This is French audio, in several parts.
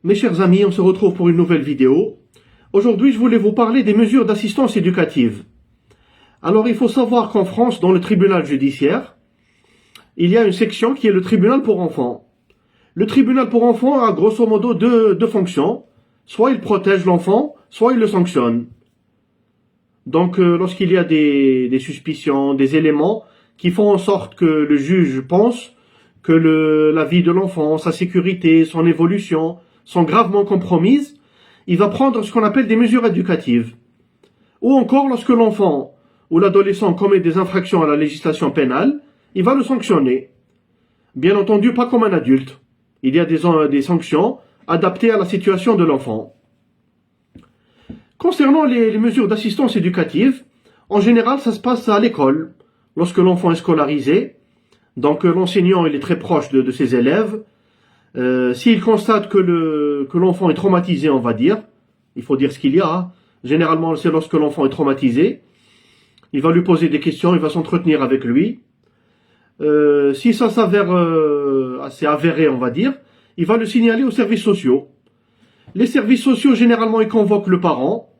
Mes chers amis, on se retrouve pour une nouvelle vidéo. Aujourd'hui, je voulais vous parler des mesures d'assistance éducative. Alors, il faut savoir qu'en France, dans le tribunal judiciaire, il y a une section qui est le tribunal pour enfants. Le tribunal pour enfants a grosso modo deux fonctions. Soit il protège l'enfant, soit il le sanctionne. Donc, lorsqu'il y a des suspicions, des éléments qui font en sorte que le juge pense que la vie de l'enfant, sa sécurité, son évolution sont gravement compromises, il va prendre ce qu'on appelle des mesures éducatives. Ou encore, lorsque l'enfant ou l'adolescent commet des infractions à la législation pénale, il va le sanctionner. Bien entendu, pas comme un adulte. Il y a des sanctions adaptées à la situation de l'enfant. Concernant les mesures d'assistance éducative, en général, ça se passe à l'école, lorsque l'enfant est scolarisé. Donc l'enseignant il est très proche de ses élèves. S'il constate que l'enfant est traumatisé, on va dire, il faut dire ce qu'il y a. Hein. Généralement, c'est lorsque l'enfant est traumatisé. Il va lui poser des questions, il va s'entretenir avec lui. Si ça s'avère assez avéré, on va dire, il va le signaler aux services sociaux. Les services sociaux, généralement, ils convoquent le parent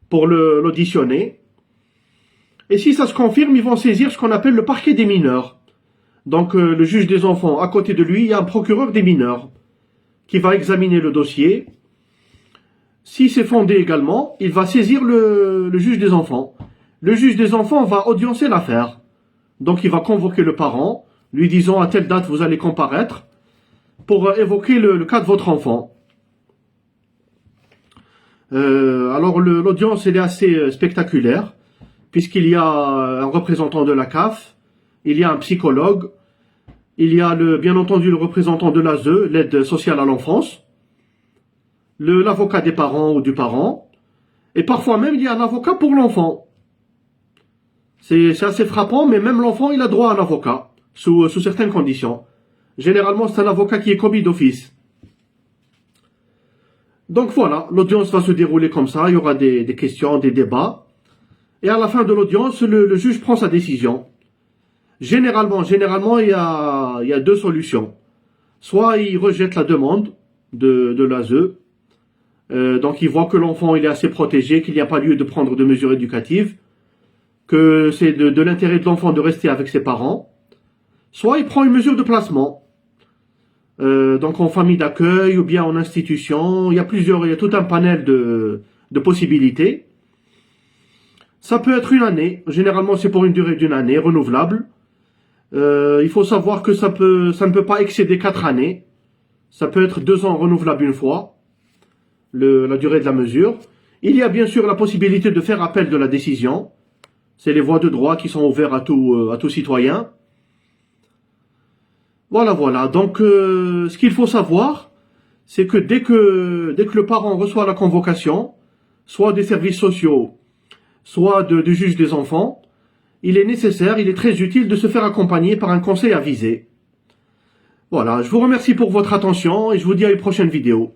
pour l'auditionner. Et si ça se confirme, ils vont saisir ce qu'on appelle le parquet des mineurs. Donc le juge des enfants, à côté de lui, il y a un procureur des mineurs qui va examiner le dossier. Si c'est fondé également, il va saisir le juge des enfants. Le juge des enfants va audiencer l'affaire. Donc il va convoquer le parent, lui disant à telle date vous allez comparaître pour évoquer le cas de votre enfant. Alors l'audience elle est assez spectaculaire puisqu'il y a un représentant de la CAF, il y a un psychologue, il y a bien entendu le représentant de l'ASE, l'aide sociale à l'enfance, l'avocat des parents ou du parent, et parfois même il y a un avocat pour l'enfant. C'est assez frappant, mais même l'enfant il a droit à un avocat, sous certaines conditions. Généralement c'est un avocat qui est commis d'office. Donc voilà, l'audience va se dérouler comme ça, il y aura des questions, des débats, et à la fin de l'audience, le juge prend sa décision. Généralement, il y a deux solutions. Soit il rejette la demande de l'ASE, donc il voit que l'enfant il est assez protégé, qu'il n'y a pas lieu de prendre de mesures éducatives, que c'est de l'intérêt de l'enfant de rester avec ses parents. Soit il prend une mesure de placement, donc en famille d'accueil ou bien en institution. Il y a tout un panel de possibilités. Ça peut être une année, généralement c'est pour une durée d'une année, renouvelable. Il faut savoir que ça ne peut pas excéder 4 années. Ça peut être 2 ans renouvelable une fois, la durée de la mesure. Il y a bien sûr la possibilité de faire appel de la décision. C'est les voies de droit qui sont ouvertes à tout citoyen. Voilà. Donc, ce qu'il faut savoir, c'est que dès que le parent reçoit la convocation, soit des services sociaux, soit du juge des enfants, il est nécessaire, il est très utile de se faire accompagner par un conseil avisé. Voilà, je vous remercie pour votre attention et je vous dis à une prochaine vidéo.